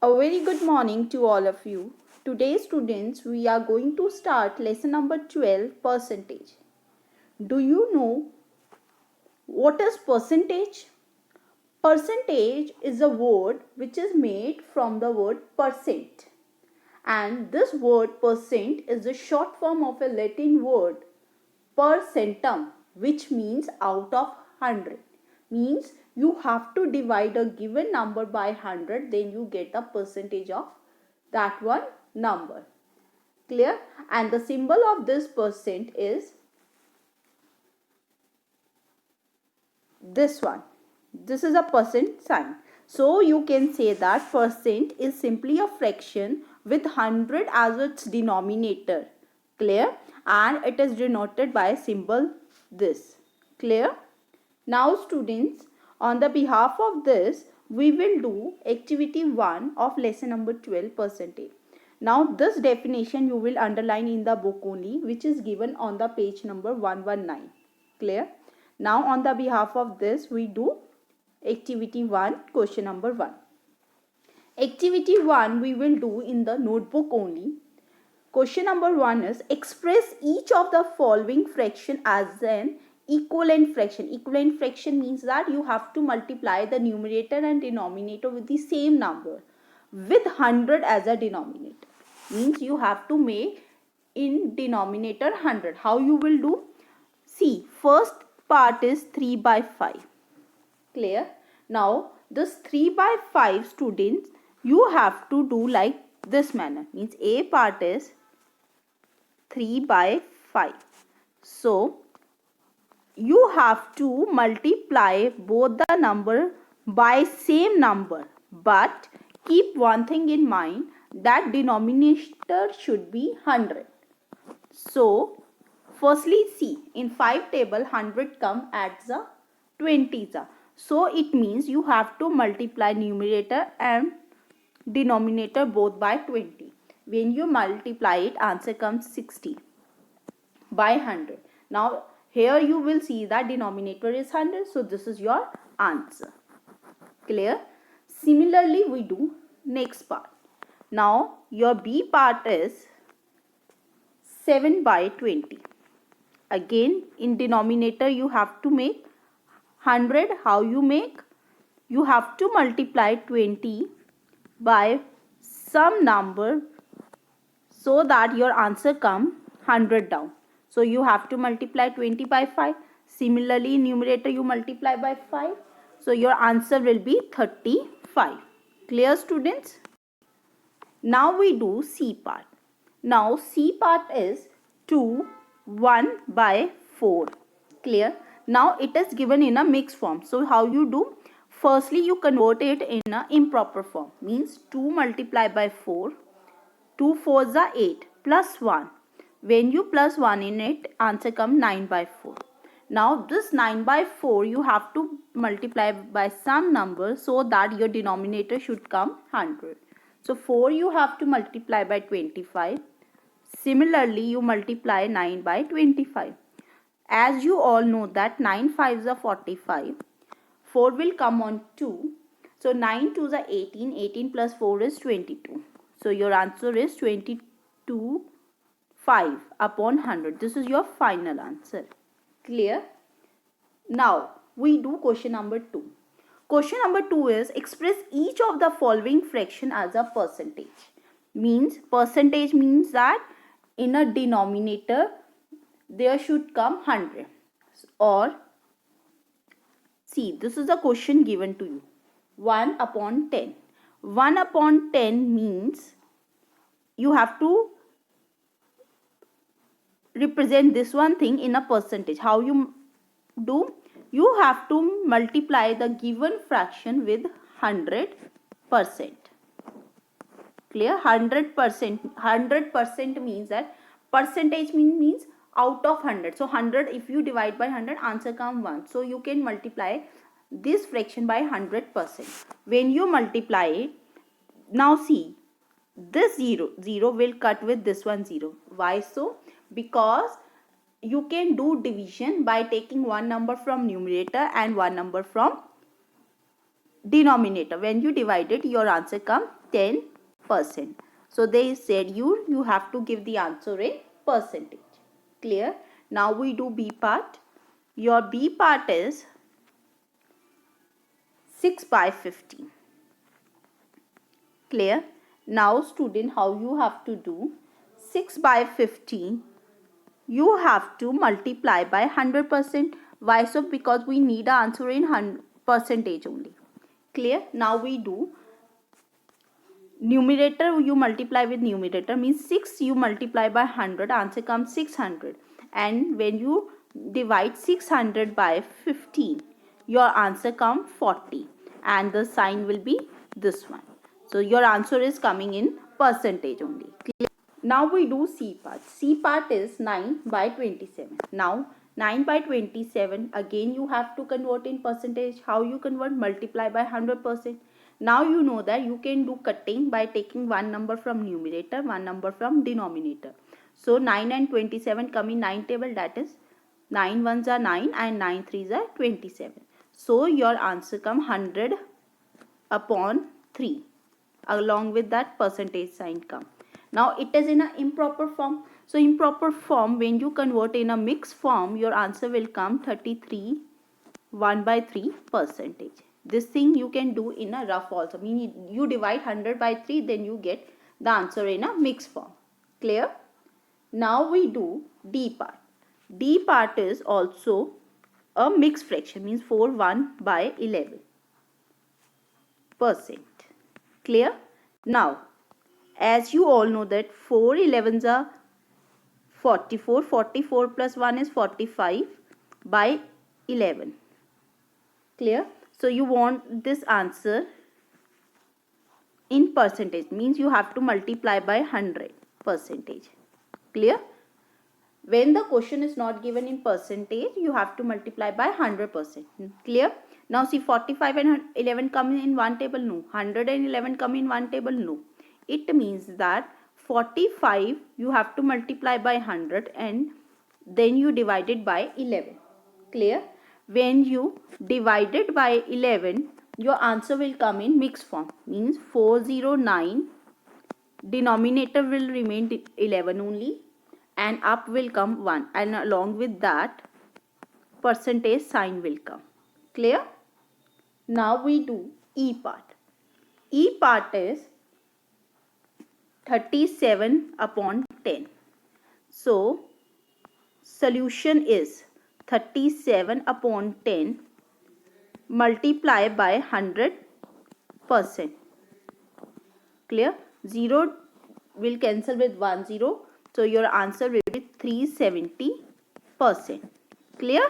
A very good morning to all of you. Today, students, we are going to start lesson number 12, percentage. Do you know what is percentage? Percentage is a word which is made from the word percent. And this word percent is the short form of a Latin word per centum, which means out of 100. Means you have to divide a given number by 100, then you get a percentage of that one number. Clear? And the symbol of this percent is this one. This is a percent sign. So you can say that percent is simply a fraction with 100 as its denominator. Clear? And it is denoted by a symbol this. Clear? Now students, on the behalf of this, we will do activity 1 of lesson number 12, percentage. Now this definition you will underline in the book only, which is given on the page number 119. Clear? Now on the behalf of this, we do activity 1, question number 1. Activity 1 we will do in the notebook only. Question number 1 is express each of the following fraction as an equivalent fraction. Equivalent fraction means that you have to multiply the numerator and denominator with the same number with 100 as a denominator. Means you have to make in denominator 100. How you will do? See, first part is 3 by 5. Clear? Now this 3 by 5, students, you have to do like this manner. Means A part is 3 by 5. So you have to multiply both the number by same number, but keep one thing in mind, that denominator should be 100. So firstly, see, in 5 table 100 come at the 20. So it means you have to multiply numerator and denominator both by 20. When you multiply it, answer comes 60 by 100. Now here you will see that denominator is 100. So this is your answer. Clear? Similarly, we do next part. Now your B part is 7 by 20. Again, in denominator you have to make 100. How you make? You have to multiply 20 by some number so that your answer come 100 down. So you have to multiply 20 by 5. Similarly, numerator you multiply by 5. So your answer will be 35. Clear, students? Now we do C part. Now C part is 2, 1 by 4. Clear? Now it is given in a mixed form. So how you do? Firstly, you convert it in an improper form. Means 2 multiplied by 4. 2 4s are 8 plus 1. When you plus 1 in it, answer come 9 by 4. Now this 9 by 4 you have to multiply by some number so that your denominator should come 100. So 4 you have to multiply by 25. Similarly, you multiply 9 by 25. As you all know that 9 5s are 45. 4 will come on 2. So 9 2s are 18. 18 plus 4 is 22. So your answer is 22 5 upon 100. This is your final answer. Clear? Now we do question number 2. Question number 2 is express each of the following fraction as a percentage. Means percentage means that in a denominator there should come 100. Or see, this is a question given to you. 1 upon 10. 1 upon 10 means you have to represent this one thing in a percentage. How you do? You have to multiply the given fraction with 100%. Clear? 100%. 100% means that percentage means out of 100. So 100, if you divide by 100, answer come 1. So you can multiply this fraction by 100%. When you multiply it, now see, this 0 will cut with this one 0. Why so? Because you can do division by taking one number from numerator and one number from denominator. When you divide it, your answer come 10%. So they said you have to give the answer in percentage. Clear? Now we do B part. Your B part is 6 by 15. Clear? Now student, how you have to do? 6 by 15, you have to multiply by 100%. Why so? Because we need an answer in percentage only. Clear? Now we do numerator, you multiply with numerator, means 6 you multiply by 100, answer comes 600. And when you divide 600 by 15, your answer comes 40, and the sign will be this one. So your answer is coming in percentage only. Clear? Now we do C part. C part is 9 by 27. Now 9 by 27, again you have to convert in percentage. How you convert? Multiply by 100%. Now you know that you can do cutting by taking one number from numerator, one number from denominator. So 9 and 27 come in 9 table, that is 9 ones are 9 and 9 threes are 27. So your answer come 100 upon 3. Along with that percentage sign come. Now it is in an improper form. So improper form, when you convert in a mixed form, your answer will come 33 1 by 3 percentage. This thing you can do in a rough also. Meaning you divide 100 by 3, then you get the answer in a mixed form. Clear? Now we do D part. D part is also a mixed fraction, means 4 1 by 11%. Clear? Now, as you all know that 4 11s are 44. 44 plus 1 is 45 by 11. Clear? So you want this answer in percentage, means you have to multiply by 100%. Clear? When the question is not given in percentage, you have to multiply by 100%. Clear? Now see, 45 and 11 come in one table, no. 111 come in one table, no. It means that 45 you have to multiply by 100 and then you divide it by 11. Clear? When you divide it by 11, your answer will come in mixed form, means 409, denominator will remain 11 only, and up will come 1, and along with that percentage sign will come. Clear? Now we do E part. E part is 37 upon 10. So solution is 37 upon 10 multiply by 100%. Clear? 0 will cancel with 1 0. So your answer will be 370%. Clear?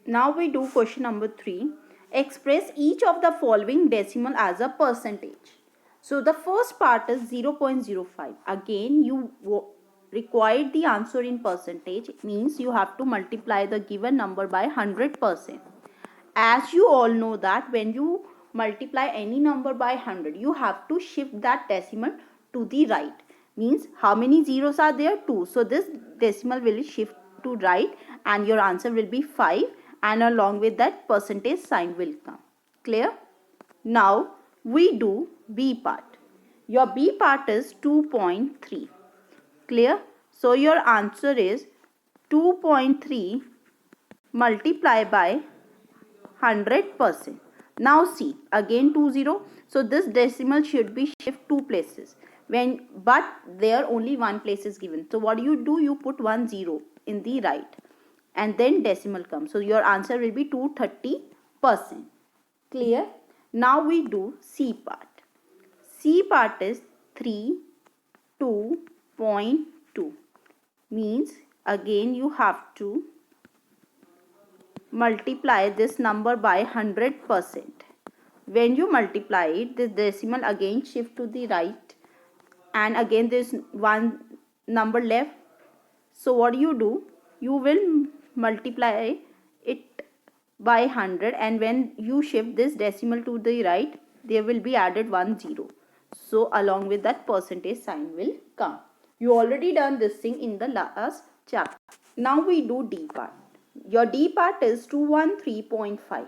Now we do question number 3. Express each of the following decimal as a percentage. So the first part is 0.05. Again you required the answer in percentage. It means you have to multiply the given number by 100%. As you all know that when you multiply any number by 100, you have to shift that decimal to the right. Means how many zeros are there? 2. So this decimal will shift to right and your answer will be 5, and along with that percentage sign will come. Clear? Now we do B part. Your B part is 2.3. Clear? So your answer is 2.3 multiply by 100%. Now see, again 20. So this decimal should be shift 2 places. But there only one place is given. So what you do? You put 1 0 in the right and then decimal comes. So your answer will be 230%. Clear? Now we do C part. C part is 2.2. Means again you have to multiply this number by 100%. When you multiply it, this decimal again shift to the right and again there is one number left. So what you do? You will multiply it by 100, and when you shift this decimal to the right, there will be added 1 0. So along with that percentage sign will come. You already done this thing in the last chapter. Now we do D part. Your D part is 213.5.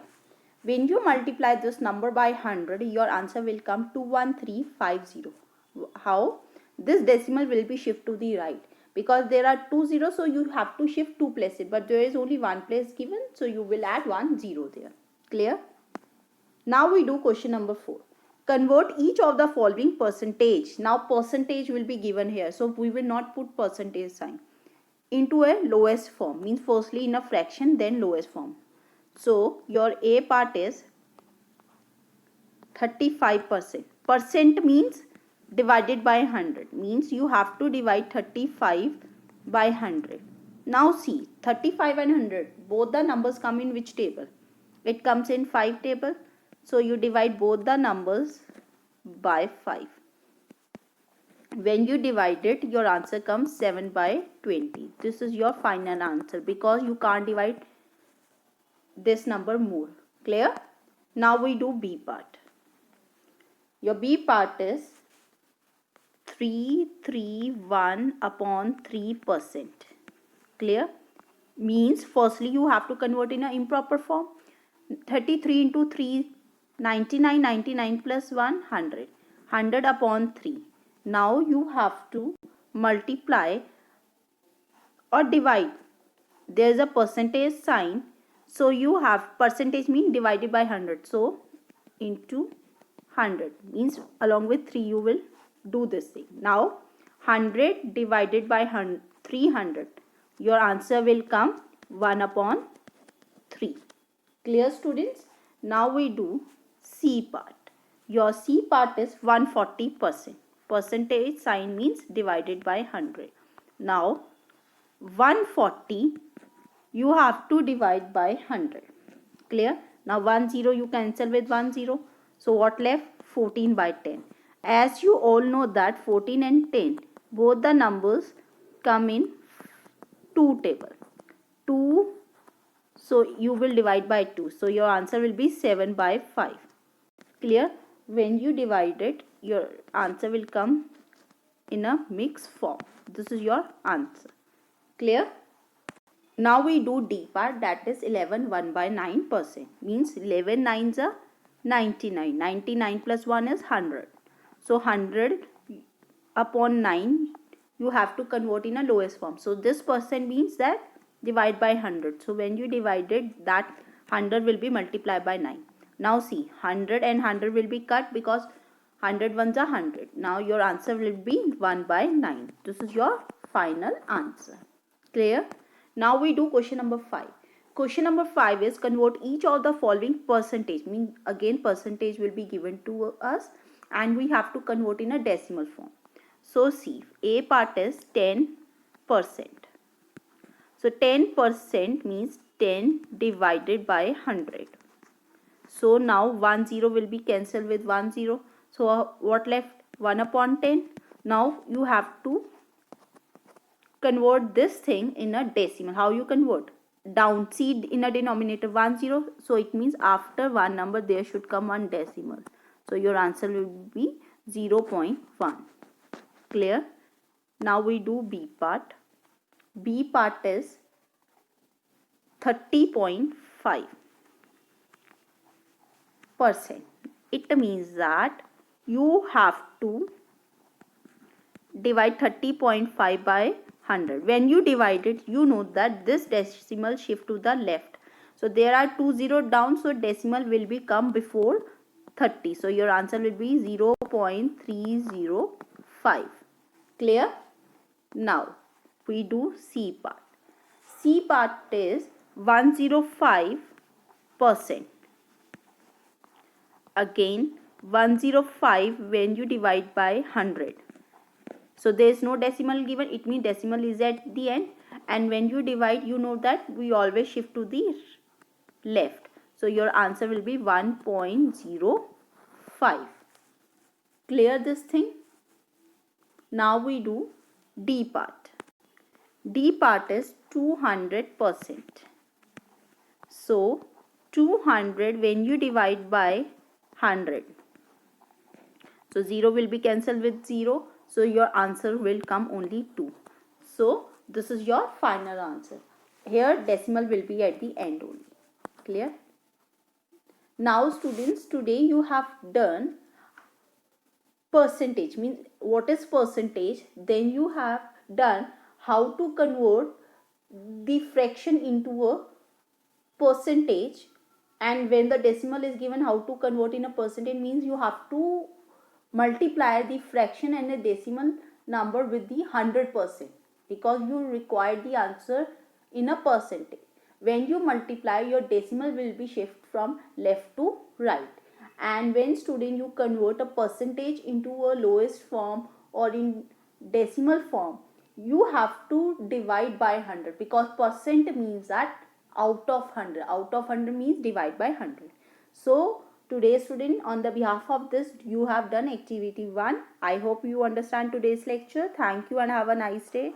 When you multiply this number by 100, your answer will come 21350. How? This decimal will be shift to the right because there are two zeros, so you have to shift two places, but there is only one place given, so you will add 1 0 there. Clear? Now we do question number 4. Convert each of the following percentage. Now percentage will be given here, so we will not put percentage sign, into a lowest form. Means firstly in a fraction, then lowest form. So your A part is 35%. Percent means divided by 100. Means you have to divide 35 by 100. Now see, 35 and 100, both the numbers come in which table? It comes in 5 table. So you divide both the numbers by 5. When you divide it, your answer comes 7 by 20. This is your final answer because you can't divide this number more. Clear? Now we do B part. Your B part is 331 upon 3%. Clear? Means firstly you have to convert in an improper form. 33 into 3, 99, 99 plus 1, 100. 100 upon 3. Now you have to multiply or divide. There is a percentage sign. So you have percentage mean divided by 100. So into 100 means along with 3 you will do this thing. Now 100 divided by 300. Your answer will come 1 upon 3. Clear, students? Now we do C part. Your C part is 140%. Percentage sign means divided by 100. Now 140 you have to divide by 100. Clear? Now 1 0 you cancel with 1 0. So what left? 14 by 10. As you all know that 14 and 10, both the numbers come in 2 table. 2, so you will divide by 2. So your answer will be 7 by 5. Clear? When you divide it, your answer will come in a mixed form. This is your answer. Clear? Now we do D part, that is 11 1 by 9%. Means 11 nines are 99. 99 plus 1 is 100. So 100 upon 9 you have to convert in a lowest form. So this percent means that divide by 100. So when you divide it, that 100 will be multiplied by 9. Now see, 100 and 100 will be cut because 100 ones are 100. Now your answer will be 1 by 9. This is your final answer. Clear? Now we do question number 5. Question number 5 is convert each of the following percentage. Mean again percentage will be given to us and we have to convert in a decimal form. So see, A part is 10%. So 10% means 10 divided by 100. So now 1 0 will be cancelled with 1 0. So what left? 1 upon 10. Now you have to convert this thing in a decimal. How you convert? Down, see in a denominator 1 0. So it means after one number there should come one decimal. So your answer will be 0.1. Clear? Now we do B part. B part is 30.5%. It means that you have to divide 30.5 by 100. When you divide it, you know that this decimal shift to the left. So there are 2 0 down, so decimal will be come before 30. So your answer will be 0.305. Clear? Now we do C part. C part is 105%. Again 105 when you divide by 100. So there is no decimal given, it means decimal is at the end, and when you divide you know that we always shift to the left. So your answer will be 1.05. Clear this thing? Now we do D part. D part is 200%. So 200 when you divide by 100. So 0 will be cancelled with 0. So your answer will come only 2. So this is your final answer. Here decimal will be at the end only. Clear? Now students, today you have done percentage, means what is percentage, then you have done how to convert the fraction into a percentage, and when the decimal is given, how to convert in a percentage, means you have to multiply the fraction and a decimal number with the 100%, because you require the answer in a percentage. When you multiply, your decimal will be shift from left to right, and when student you convert a percentage into a lowest form or in decimal form, you have to divide by 100, because percent means that out of 100, out of 100 means divide by 100. So today student, on the behalf of this, you have done activity 1. I hope you understand today's lecture. Thank you and have a nice day.